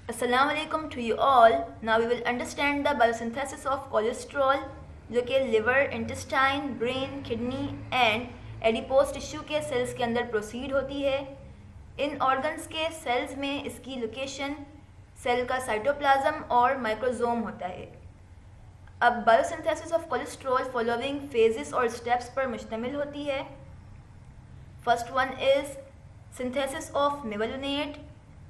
Assalamu alaikum to you all. Now we will understand the biosynthesis of cholesterol जो कि liver, intestine, brain, kidney and adipose tissue के cells के अंदर proceed होती है. इन organs के cells में इसकी location cell का cytoplasm और microsome होता है. अब biosynthesis of cholesterol following phases और steps पर मुश्तमिल होती है. First one is synthesis of mevalonate.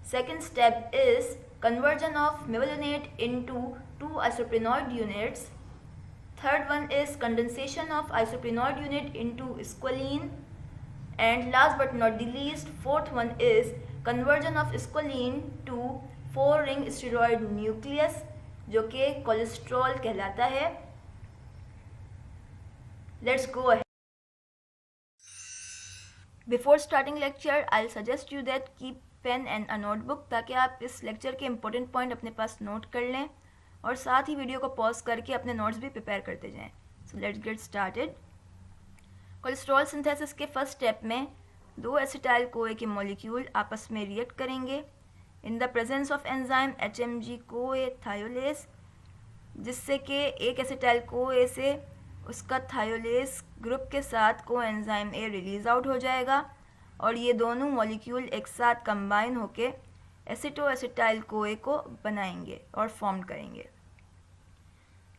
Second step is conversion of mevalonate into two isoprenoid units. Third one is condensation of isoprenoid unit into squalene. And last but not the least, fourth one is conversion of squalene to 4-ring steroid nucleus जो कि cholesterol कहलाता है. Let's go ahead. Before starting lecture, I'll suggest you that keep pen and a notebook ताकि आप इस lecture के important point अपने पास note कर लें और साथ ही वीडियो को पॉज करके अपने नोट्स भी प्रिपेयर करते जाएं. So let's get started. Cholesterol synthesis के फर्स्ट स्टेप में दो एसिटाइल कोए के मॉलिक्यूल आपस में रिएक्ट करेंगे इन the presence of enzyme HMG कोए थायोलेस, जिससे कि एक एसिटाइल कोए से उसका थायोलेस ग्रुप के साथ को एंजाइम ए रिलीज आउट हो जाएगा और ये दोनों मॉलिक्यूल एक साथ कंबाइन होके एसिटो एसिटाइल कोए को बनाएंगे और फॉर्म करेंगे.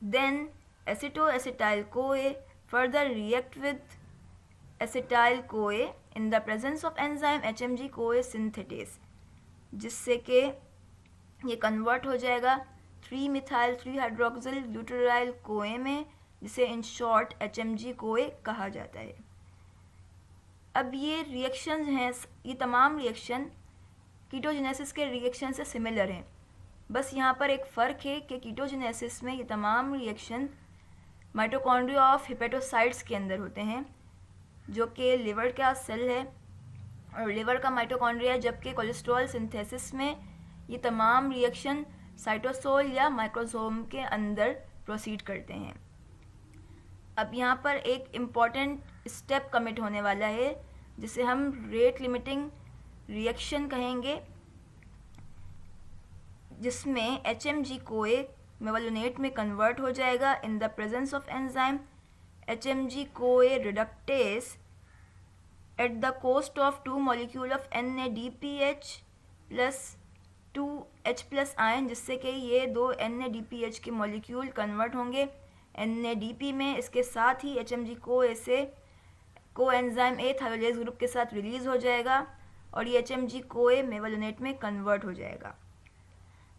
Then aceto acetyl CoA further react with acetyl CoA in the presence of enzyme HMG CoA synthetase, जिससे कि ये कन्वर्ट हो जाएगा 3-मिथाइल 3-हाइड्रोक्सिल ग्लूटाराइल कोए में, जिसे इन शॉर्ट HMG कोए कहा जाता है. अब ये रिएक्शंस हैं, ये तमाम रिएक्शन कीटोजेनेसिस के रिएक्शन से सिमिलर हैं. बस यहाँ पर एक फ़र्क है कि कीटोजेनेसिस में ये तमाम रिएक्शन माइटोकॉन्ड्रिया ऑफ हिपेटोसाइट्स के अंदर होते हैं जो कि लिवर का सेल है और लिवर का माइटोकॉन्ड्रिया, जबकि कोलेस्ट्रॉल सिंथेसिस में ये तमाम रिएक्शन साइटोसोल या माइक्रोसोम के अंदर प्रोसीड करते हैं. अब यहाँ पर एक इम्पॉर्टेंट स्टेप कमिट होने वाला है जिसे हम रेट लिमिटिंग रिएक्शन कहेंगे, जिसमें HMG कोए मेवालोनेट में कन्वर्ट हो जाएगा इन the presence of enzyme HMG कोए reductase at the cost of 2 molecule of NADPH plus 2H plus ion, जिससे कि ये दो NADPH के मॉलिक्यूल कन्वर्ट होंगे NADP में. इसके साथ ही HMG कोए से को एंजाइम ए थायोलेज ग्रुप के साथ रिलीज हो जाएगा और ये HMG कोए मेवालोनेट में कन्वर्ट हो जाएगा.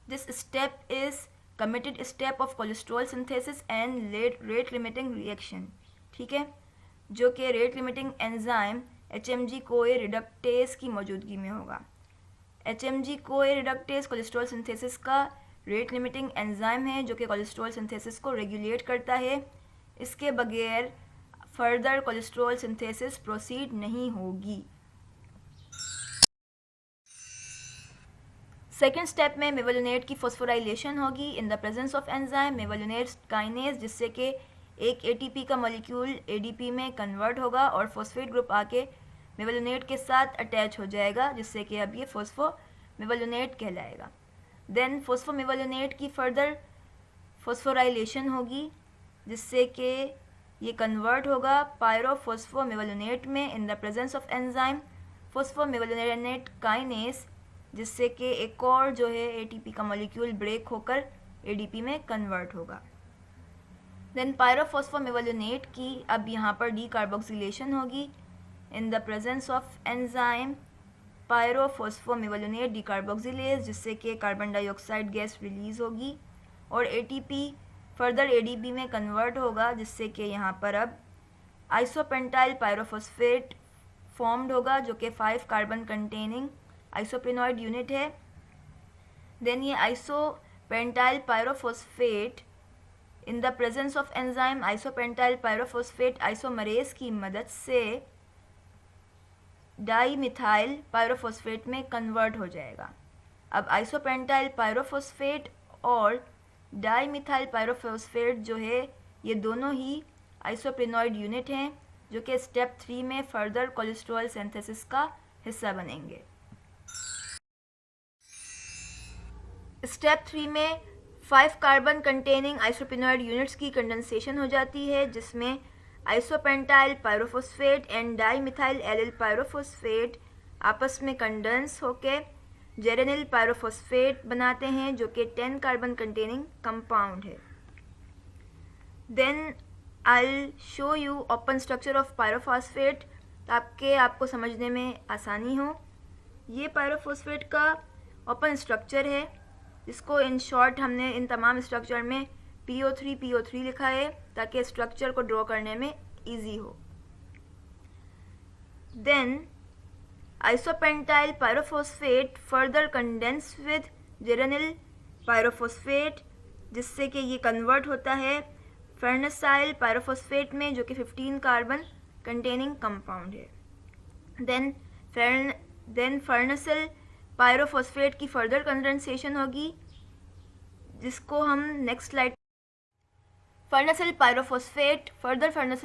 This step is committed step of cholesterol synthesis and rate limiting reaction. ठीक है, जो कि रेट लिमिटिंग एंजाइम HMG कोए रिडक्टेस की मौजूदगी में होगा. HMG कोए रिडक्टेस कोलेस्ट्रॉल सिंथेसिस का रेट लिमिटिंग एंजाइम है जो कि कोलेस्ट्रॉल सिंथेसिस को रेगुलेट करता है. इसके बगैर फर्दर कोलेस्ट्रॉल सिंथेसिस प्रोसीड नहीं होगी. सेकेंड स्टेप में मेवालोनेट की फॉस्फोराइलेशन होगी in the presence of enzyme mevalonate kinase, जिससे कि एक ATP का मॉलिक्यूल ADP में कन्वर्ट होगा और फॉस्फेट ग्रुप आके मेवालोनेट के साथ अटैच हो जाएगा, जिससे कि अब ये फॉस्फोमेवालोनेट कहलाएगा. देन फॉस्फोमेवालोनेट की फर्दर फॉस्फोराइलेशन होगी जिससे कि ये कन्वर्ट होगा पायरोफॉस्फोमेवालोनेट में in the presence of enzyme phosphomevalonate kinase, जिससे कि एक और जो है ATP का मॉलिक्यूल ब्रेक होकर ADP में कन्वर्ट होगा. देन पायरोफॉस्फोमेवालोनेट की अब यहाँ पर डीकार्बोक्सिलेशन होगी in the presence of enzyme pyrophosphomevalonate decarboxylase, जिससे कि कार्बन डाइऑक्साइड गैस रिलीज होगी और ATP फर्दर ADP में कन्वर्ट होगा, जिससे कि यहाँ पर अब आइसोपेंटाइल पायरोफॉस्फेट फॉर्म्ड होगा जो कि 5 कार्बन कंटेनिंग आइसोप्रेनॉइड यूनिट है. देन ये isopentyl pyrophosphate in the presence of enzyme isopentyl pyrophosphate isomerase की मदद से डाईमिथाइल पायरोफॉस्फेट में कन्वर्ट हो जाएगा. अब आइसोपेंटाइल पायरोफॉस्फेट और डाईमिथाइल पायरोफॉस्फेट जो है ये दोनों ही आइसोप्रेनॉइड यूनिट हैं जो कि स्टेप 3 में फर्दर कोलेस्ट्रॉल सिंथेसिस का हिस्सा बनेंगे. स्टेप 3 में 5 कार्बन कंटेनिंग आइसोप्रेनॉइड यूनिट्स की कंडेंसेशन हो जाती है, जिसमें isopentyl pyrophosphate and dimethyl allyl pyrophosphate आपस में कंडेंस होके जेरेनिल पायरोफॉस्फेट बनाते हैं, जो कि 10 कार्बन कंटेनिंग कंपाउंड है। Then I show you open structure of pyrophosphate ताकि आपको समझने में आसानी हो। ये पायरोफॉस्फेट का ओपन स्ट्रक्चर है, जिसको इन शॉर्ट हमने इन तमाम स्ट्रक्चर में PO3 लिखा है ताकि स्ट्रक्चर को ड्रॉ करने में इजी हो। Then isopentenyl pyrophosphate further condense with geranyl pyrophosphate, जिससे कि ये कन्वर्ट होता है फर्नेसाइल पायरोफॉस्फेट में, जो कि 15 कार्बन कंटेनिंग कंपाउंड है। देन फर्नेसिल पायरोफॉस्फेट की फर्दर कंडेंसेशन होगी, जिसको हम नेक्स्ट स्लाइड फर्नेसिल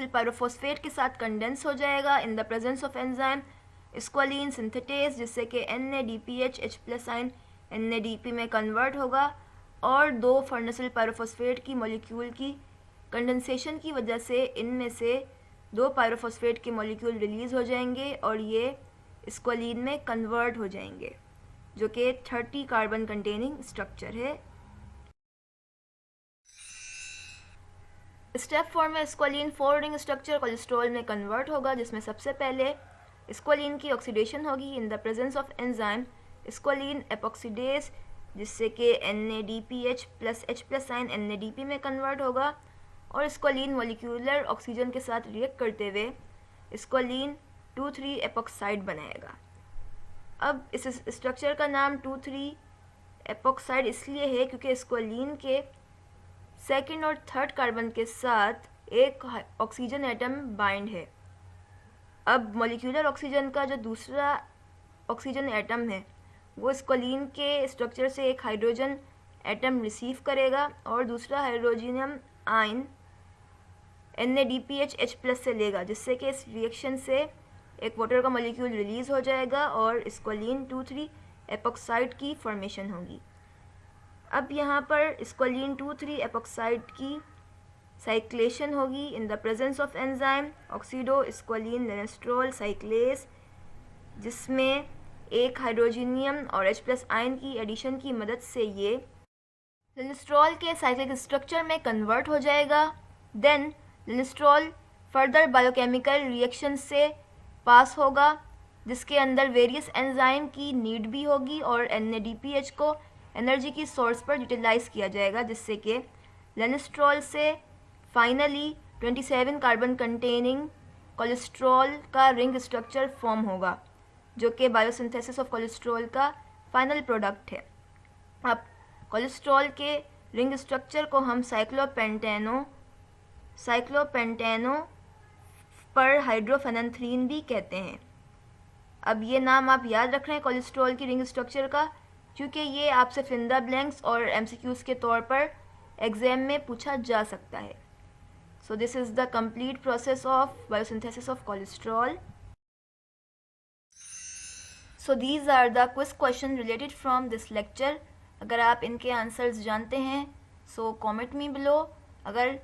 पायरोफॉस्फेट के साथ कंडेंस हो जाएगा इन the presence of enzyme squalane synthetase, जिससे कि NADPH H+ आयन NADP में कन्वर्ट होगा और 2 फर्नेसिल पायरोफॉस्फेट की मॉलिक्यूल की कंडेंसेशन की वजह से इनमें से 2 पायरोफॉस्फेट के मॉलिक्यूल रिलीज हो जाएंगे और ये स्क्वालिन में कन्वर्ट हो जाएंगे, जो कि 30 कार्बन कंटेनिंग स्ट्रक्चर है। स्टेप 4 में स्क्वालिन 4 रिंग स्ट्रक्चर कोलेस्ट्रॉल में कन्वर्ट होगा, जिसमें सबसे पहले स्क्वालिन की ऑक्सीडेशन होगी in the presence of enzyme squalene epoxidase, जिससे कि NADPH + H+ आयन NADP में कन्वर्ट होगा और स्क्वालिन मॉलिक्यूलर ऑक्सीजन के साथ रिएक्ट करते हुए स्क्वालिन 2,3 एपॉक्साइड बनाएगा। अब इस स्ट्रक्चर का नाम 2,3 एपॉक्साइड इसलिए है क्योंकि स्क्वालिन के सेकंड और थर्ड कार्बन के साथ एक ऑक्सीजन एटम बाइंड है। अब मॉलिक्यूलर ऑक्सीजन का जो दूसरा ऑक्सीजन एटम है वो स्क्वालिन के स्ट्रक्चर से एक हाइड्रोजन एटम रिसीव करेगा और दूसरा हाइड्रोजनियम आयन NADPH H+ से लेगा, जिससे कि इस रिएक्शन से एक वाटर का मॉलिक्यूल रिलीज हो जाएगा और स्क्वालिन 2,3 एपॉक्साइड की फॉर्मेशन होगी। अब यहाँ पर स्क्वालिन 2,3 एपॉक्साइड की साइक्लेशन होगी in the presence of enzyme oxido squalene lanosterol cyclase, जिसमें एक हाइड्रोजनियम और H+ आयन की एडिशन की मदद से ये लेनेस्ट्रोल के साइक्लिक स्ट्रक्चर में कन्वर्ट हो जाएगा। देन लेनेस्ट्रोल फर्दर बायोकेमिकल रिएक्शन से पास होगा, जिसके अंदर वेरियस एंजाइम की नीड भी होगी और NADPH को एनर्जी की सोर्स पर यूटिलाइज किया जाएगा, जिससे कि लेनेस्ट्रोल से फाइनली 27 कार्बन कंटेनिंग कोलेस्ट्रॉल का रिंग स्ट्रक्चर फॉर्म होगा, जो कि बायोसिंथेसिस ऑफ कोलेस्ट्रॉल का फाइनल प्रोडक्ट है। अब कोलेस्ट्रॉल के रिंग स्ट्रक्चर को हम साइक्लोपेंटेनो पर हाइड्रोफेनेंथ्रीन भी कहते हैं। अब ये नाम आप याद रख रहे हैं कोलेस्ट्रॉल की रिंग स्ट्रक्चर का, क्योंकि ये आपसे फिंदा ब्लैंक्स और MCQs के तौर पर एग्जाम में पूछा जा सकता है। So this is the complete process of biosynthesis of cholesterol. So these are the quiz question related from this lecture. अगर आप इनके आंसर्स जानते हैं सो कॉमेंट मी बिलो। अगर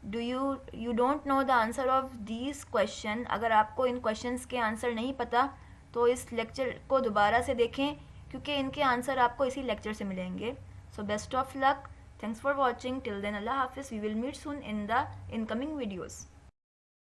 you don't know the answer of these question, अगर आपको इन questions के answer नहीं पता तो इस लेक्चर को दोबारा से देखें, क्योंकि इनके आंसर आपको इसी लेक्चर से मिलेंगे। So best of luck, thanks for watching, till then अल्लाह हाफिज़, we will meet soon in the incoming videos.